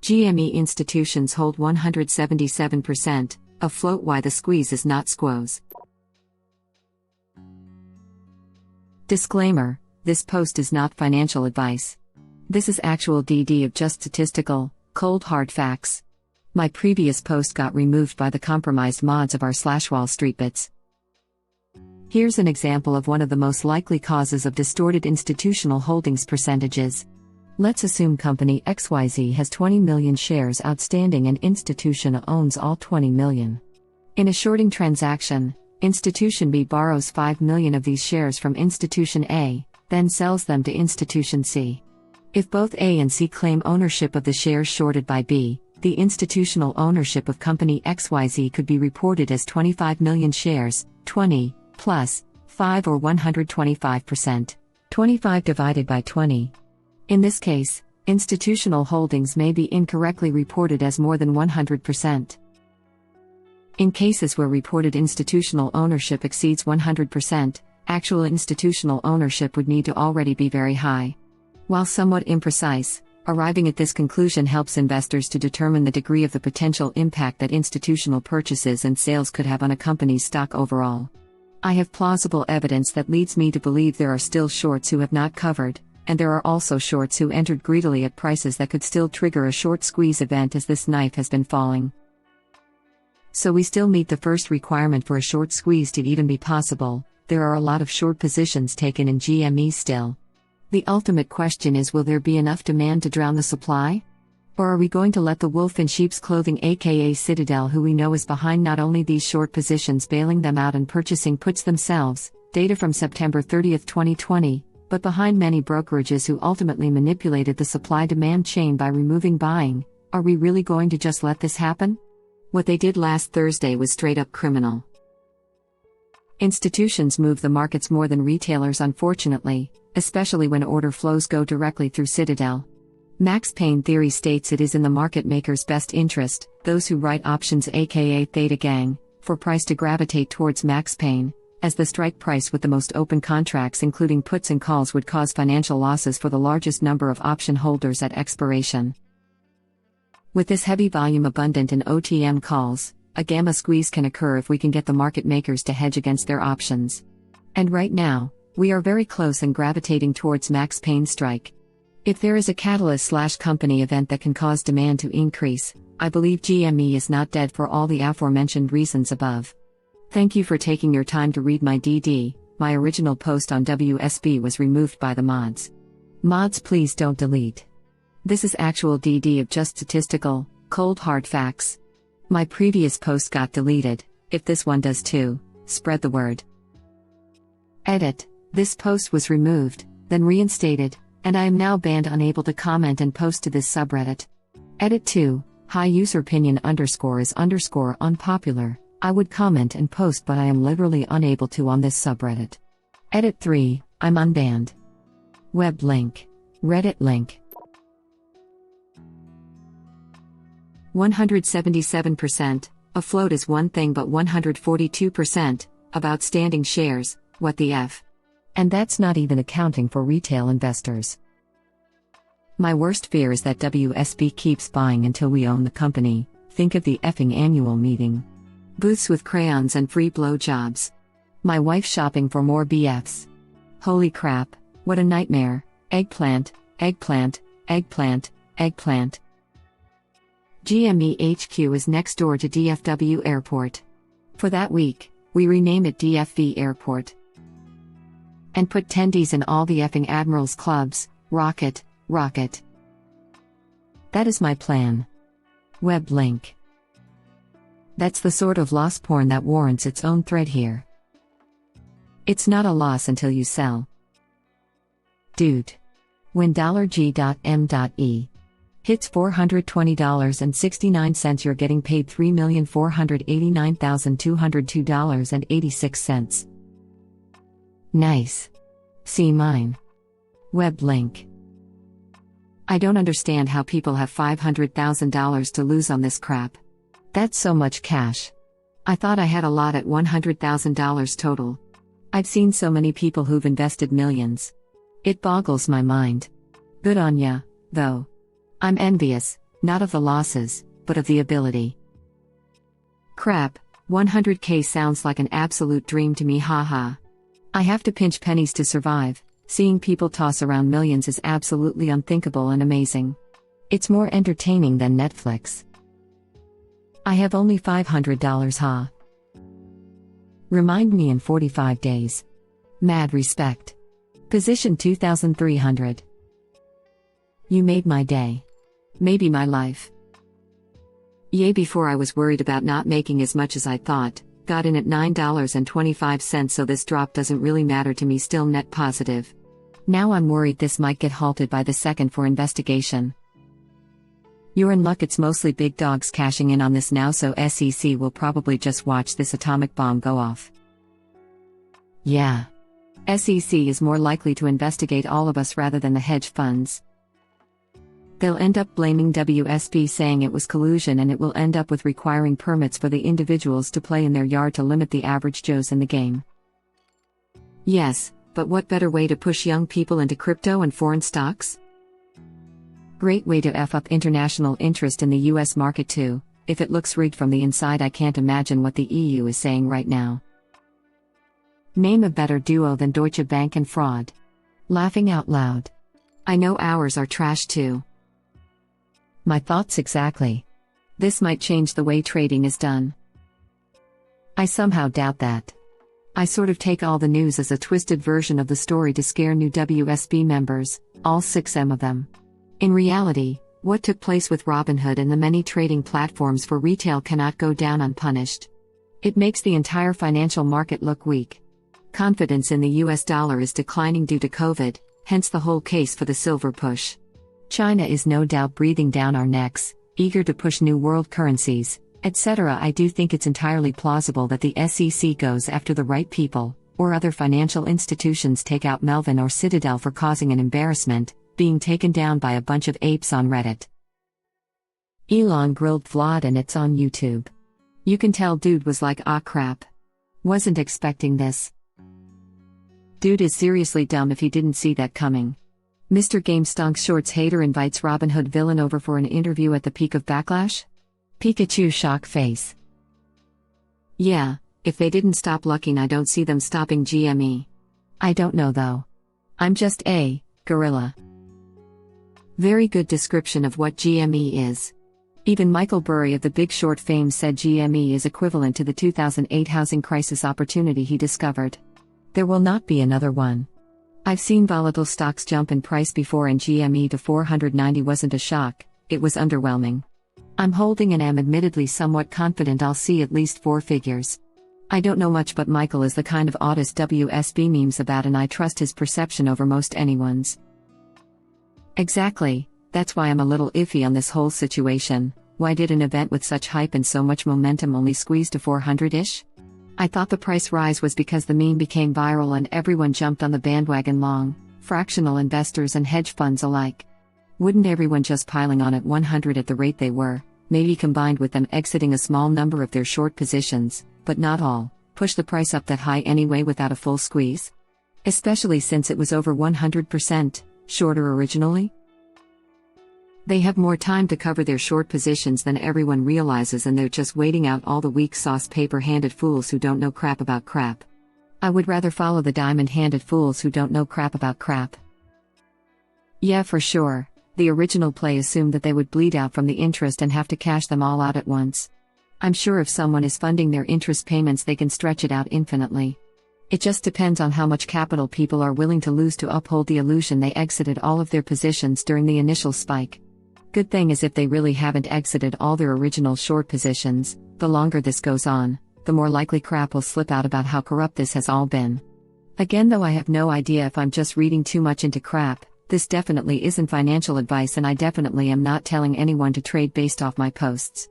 GME Institutions hold 177% of float. Why the squeeze is not squoze. Disclaimer: this post is not financial advice. This is actual DD of just statistical, cold hard facts. My previous post got removed by the compromised mods of r/WallStreetBets. Here's an example of one of the most likely causes of distorted institutional holdings percentages. Let's assume company XYZ has 20 million shares outstanding and institution owns all 20 million. In a shorting transaction, institution B borrows 5 million of these shares from institution A, then sells them to institution C. If both A and C claim ownership of the shares shorted by B, the institutional ownership of company XYZ could be reported as 25 million shares, 20 plus 5 or 125%. 25 divided by 20. In this case, institutional holdings may be incorrectly reported as more than 100%. In cases where reported institutional ownership exceeds 100%, actual institutional ownership would need to already be very high. While somewhat imprecise, arriving at this conclusion helps investors to determine the degree of the potential impact that institutional purchases and sales could have on a company's stock overall. I have plausible evidence that leads me to believe there are still shorts who have not covered, and there are also shorts who entered greedily at prices that could still trigger a short squeeze event as this knife has been falling. So we still meet the first requirement for a short squeeze to even be possible. There are a lot of short positions taken in GME still. The ultimate question is, will there be enough demand to drown the supply? Or are we going to let the wolf in sheep's clothing, aka Citadel, who we know is behind not only these short positions, bailing them out and purchasing puts themselves, data from September 30, 2020, but behind many brokerages who ultimately manipulated the supply-demand chain by removing buying? Are we really going to just let this happen? What they did last Thursday was straight up criminal. Institutions move the markets more than retailers, unfortunately, especially when order flows go directly through Citadel. Max Pain theory states it is in the market maker's best interest, those who write options aka Theta Gang, for price to gravitate towards Max Pain, as the strike price with the most open contracts including puts and calls would cause financial losses for the largest number of option holders at expiration. With this heavy volume abundant in OTM calls, a gamma squeeze can occur if we can get the market makers to hedge against their options. And right now, we are very close and gravitating towards Max Pain strike. If there is a catalyst/company event that can cause demand to increase, I believe GME is not dead for all the aforementioned reasons above. Thank you for taking your time to read my DD. My original post on WSB was removed by the mods. Mods, please don't delete. This is actual DD of just statistical, cold hard facts. My previous post got deleted. If this one does too, spread the word. Edit: this post was removed, then reinstated, and I am now banned, unable to comment and post to this subreddit. Edit 2: high user opinion _ is _ unpopular. I would comment and post, but I am literally unable to on this subreddit. Edit 3: I'm unbanned. Web link. Reddit link. 177% afloat is one thing, but 142% of outstanding shares, what the F? And that's not even accounting for retail investors. My worst fear is that WSB keeps buying until we own the company. Think of the effing annual meeting. Booths with crayons and free blowjobs. My wife shopping for more BFs. Holy crap, what a nightmare. Eggplant, eggplant, eggplant, eggplant. GME HQ is next door to DFW Airport. For that week, we rename it DFV Airport. And put tendies in all the effing Admirals clubs. Rocket, rocket. That is my plan. Web link. That's the sort of loss porn that warrants its own thread here. It's not a loss until you sell. Dude. When $G.M.E hits $420.69, you're getting paid $3,489,202.86. Nice. See mine. Web link. I don't understand how people have $500,000 to lose on this crap. That's so much cash. I thought I had a lot at $100,000 total. I've seen so many people who've invested millions. It boggles my mind. Good on ya, though. I'm envious. Not of the losses, but of the ability. Crap, 100k sounds like an absolute dream to me, haha. I have to pinch pennies to survive. Seeing people toss around millions is absolutely unthinkable and amazing. It's more entertaining than Netflix. I have only $500, ha. Remind me in 45 days. Mad respect. Position 2300. You made my day. Maybe my life. Yay, before I was worried about not making as much as I thought, got in at $9.25, so this drop doesn't really matter to me, still net positive. Now I'm worried this might get halted by the second for investigation. You're in luck, it's mostly big dogs cashing in on this now, so SEC will probably just watch this atomic bomb go off. Yeah. SEC is more likely to investigate all of us rather than the hedge funds. They'll end up blaming WSB, saying it was collusion, and it will end up with requiring permits for the individuals to play in their yard to limit the average Joes in the game. Yes, but what better way to push young people into crypto and foreign stocks? Great way to F up international interest in the US market too. If it looks rigged from the inside, I can't imagine what the EU is saying right now. Name a better duo than Deutsche Bank and fraud. Laughing out loud. I know ours are trash too. My thoughts exactly. This might change the way trading is done. I somehow doubt that. I sort of take all the news as a twisted version of the story to scare new WSB members, all 6M of them. In reality, what took place with Robinhood and the many trading platforms for retail cannot go down unpunished. It makes the entire financial market look weak. Confidence in the US dollar is declining due to COVID, hence the whole case for the silver push. China is no doubt breathing down our necks, eager to push new world currencies, etc. I do think it's entirely plausible that the SEC goes after the right people, or other financial institutions take out Melvin or Citadel for causing an embarrassment, being taken down by a bunch of apes on Reddit. Elon grilled Vlad and it's on YouTube. You can tell dude was like, ah crap. Wasn't expecting this. Dude is seriously dumb if he didn't see that coming. Mr. GameStonk Shorts hater invites Robinhood villain over for an interview at the peak of backlash? Pikachu shock face. Yeah, if they didn't stop looking, I don't see them stopping GME. I don't know though. I'm just a gorilla. Very good description of what GME is. Even Michael Burry of The Big Short fame said GME is equivalent to the 2008 housing crisis opportunity he discovered. There will not be another one. I've seen volatile stocks jump in price before, and GME to 490 wasn't a shock, it was underwhelming. I'm holding and am admittedly somewhat confident I'll see at least 4 figures. I don't know much, but Michael is the kind of autist WSB memes about, and I trust his perception over most anyone's. Exactly, that's why I'm a little iffy on this whole situation. Why did an event with such hype and so much momentum only squeeze to 400-ish? I thought the price rise was because the meme became viral and everyone jumped on the bandwagon, long, fractional investors and hedge funds alike. Wouldn't everyone just piling on at 100 at the rate they were, maybe combined with them exiting a small number of their short positions, but not all, push the price up that high anyway without a full squeeze? Especially since it was over 100% shorter originally? They have more time to cover their short positions than everyone realizes, and they're just waiting out all the weak sauce paper-handed fools who don't know crap about crap. I would rather follow the diamond-handed fools who don't know crap about crap. Yeah, for sure, the original play assumed that they would bleed out from the interest and have to cash them all out at once. I'm sure if someone is funding their interest payments, they can stretch it out infinitely. It just depends on how much capital people are willing to lose to uphold the illusion they exited all of their positions during the initial spike. Good thing is, if they really haven't exited all their original short positions, the longer this goes on, the more likely crap will slip out about how corrupt this has all been. Again though, I have no idea if I'm just reading too much into crap. This definitely isn't financial advice, and I definitely am not telling anyone to trade based off my posts.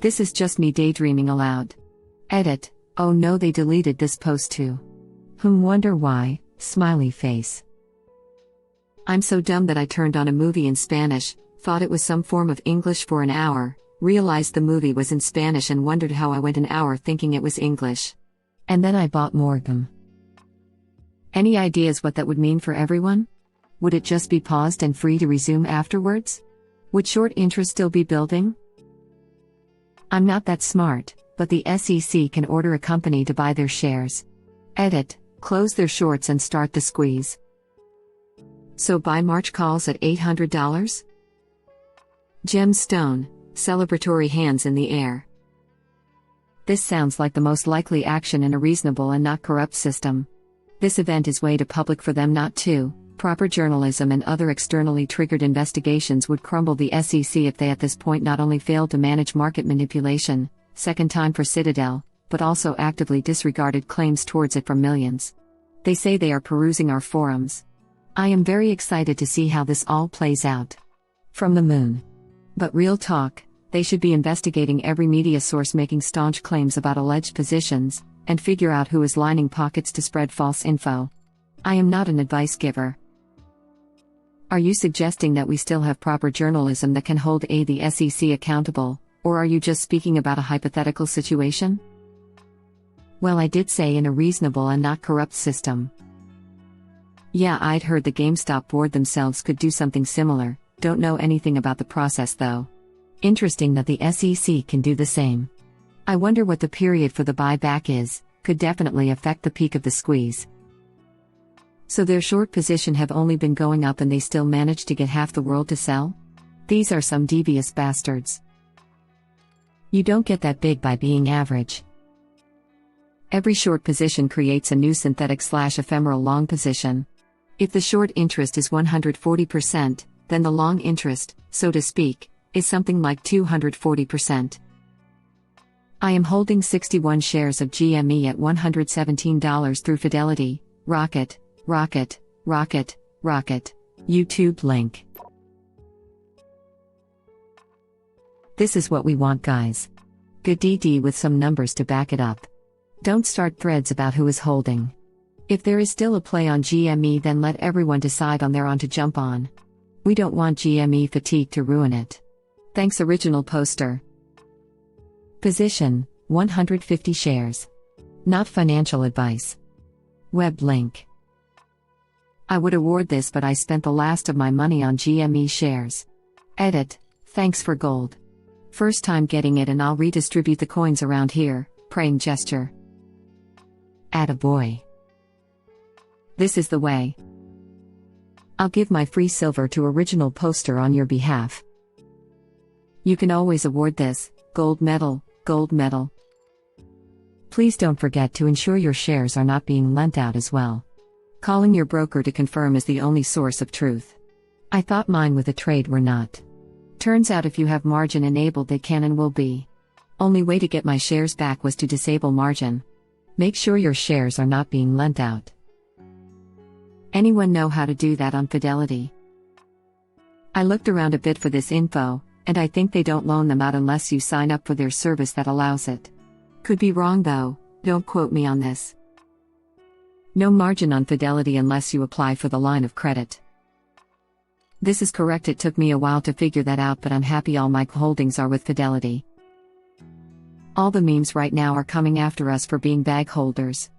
This is just me daydreaming aloud. Edit. Oh no, they deleted this post too. Wonder why, smiley face. I'm so dumb that I turned on a movie in Spanish, thought it was some form of English for an hour, realized the movie was in Spanish and wondered how I went an hour thinking it was English. And then I bought more of them. Any ideas what that would mean for everyone? Would it just be paused and free to resume afterwards? Would short interest still be building? I'm not that smart, but the SEC can order a company to buy their shares. Edit, close their shorts and start the squeeze. So buy March calls at $800? Gemstone, celebratory hands in the air. This sounds like the most likely action in a reasonable and not corrupt system. This event is way too public for them not to. Proper journalism and other externally triggered investigations would crumble the SEC if they at this point not only failed to manage market manipulation, second time for Citadel, but also actively disregarded claims towards it from millions. They say they are perusing our forums. I am very excited to see how this all plays out. From the moon. But real talk, they should be investigating every media source making staunch claims about alleged positions, and figure out who is lining pockets to spread false info. I am not an advice giver. Are you suggesting that we still have proper journalism that can hold the SEC accountable, or are you just speaking about a hypothetical situation? Well, I did say in a reasonable and not corrupt system. Yeah, I'd heard the GameStop board themselves could do something similar, don't know anything about the process though. Interesting that the SEC can do the same. I wonder what the period for the buyback is, could definitely affect the peak of the squeeze. So their short position have only been going up and they still managed to get half the world to sell? These are some devious bastards. You don't get that big by being average. Every short position creates a new synthetic/ephemeral long position. If the short interest is 140%, then the long interest, so to speak, is something like 240%. I am holding 61 shares of GME at $117 through Fidelity, Rocket, YouTube link. This is what we want, guys. Good DD with some numbers to back it up. Don't start threads about who is holding. If there is still a play on GME, then let everyone decide on their on to jump on. We don't want GME fatigue to ruin it. Thanks original poster. Position, 150 shares. Not financial advice. Web link. I would award this, but I spent the last of my money on GME shares. Edit, thanks for gold. First time getting it and I'll redistribute the coins around here, praying gesture. Attaboy. This is the way. I'll give my free silver to original poster on your behalf. You can always award this, gold medal, gold medal. Please don't forget to ensure your shares are not being lent out as well. Calling your broker to confirm is the only source of truth. I thought mine with a trade were not. Turns out if you have margin enabled they can and will be. Only way to get my shares back was to disable margin. Make sure your shares are not being lent out. Anyone know how to do that on Fidelity? I looked around a bit for this info, and I think they don't loan them out unless you sign up for their service that allows it. Could be wrong though, don't quote me on this. No margin on Fidelity unless you apply for the line of credit. This is correct. It took me a while to figure that out, but I'm happy all my holdings are with Fidelity. All the memes right now are coming after us for being bag holders.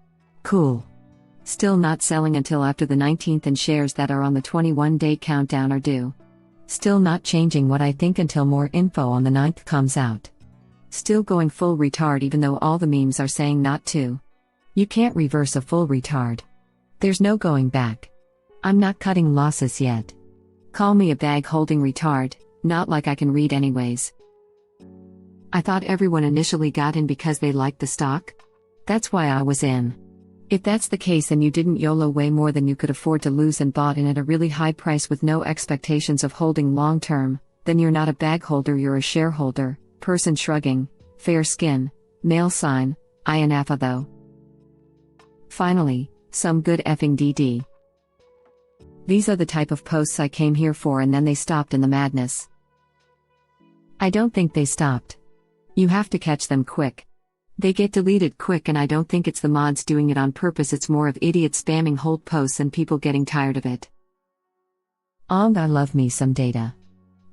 Cool. Still not selling until after the 19th, and shares that are on the 21-day countdown are due. Still not changing what I think until more info on the 9th comes out. Still going full retard even though all the memes are saying not to. You can't reverse a full retard. There's no going back. I'm not cutting losses yet. Call me a bag holding retard, not like I can read anyways. I thought everyone initially got in because they liked the stock? That's why I was in. If that's the case and you didn't YOLO way more than you could afford to lose and bought in at a really high price with no expectations of holding long term, then you're not a bag holder, you're a shareholder. Person shrugging, fair skin, male sign, INFA though. Finally, some good effing DD. These are the type of posts I came here for, and then they stopped in the madness. I don't think they stopped. You have to catch them quick. They get deleted quick, and I don't think it's the mods doing it on purpose, it's more of idiots spamming hold posts and people getting tired of it. I love me some data.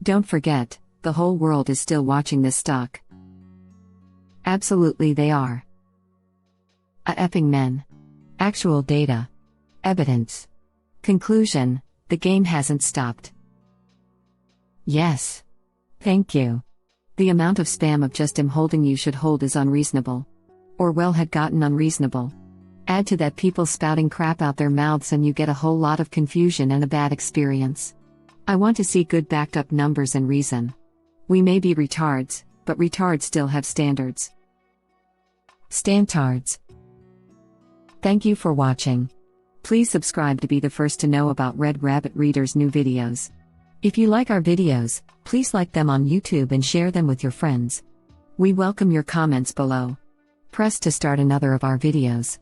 Don't forget, the whole world is still watching this stock. Absolutely they are. A effing men. Actual data. Evidence. Conclusion, the game hasn't stopped. Yes. Thank you. The amount of spam of just I'm holding you should hold is unreasonable. Or well had gotten unreasonable. Add to that people spouting crap out their mouths and you get a whole lot of confusion and a bad experience. I want to see good backed up numbers and reason. We may be retards, but retards still have standards. Stantards. Thank you for watching. Please subscribe to be the first to know about Red Rabbit Reader's new videos. If you like our videos, please like them on YouTube and share them with your friends. We welcome your comments below. Press to start another of our videos.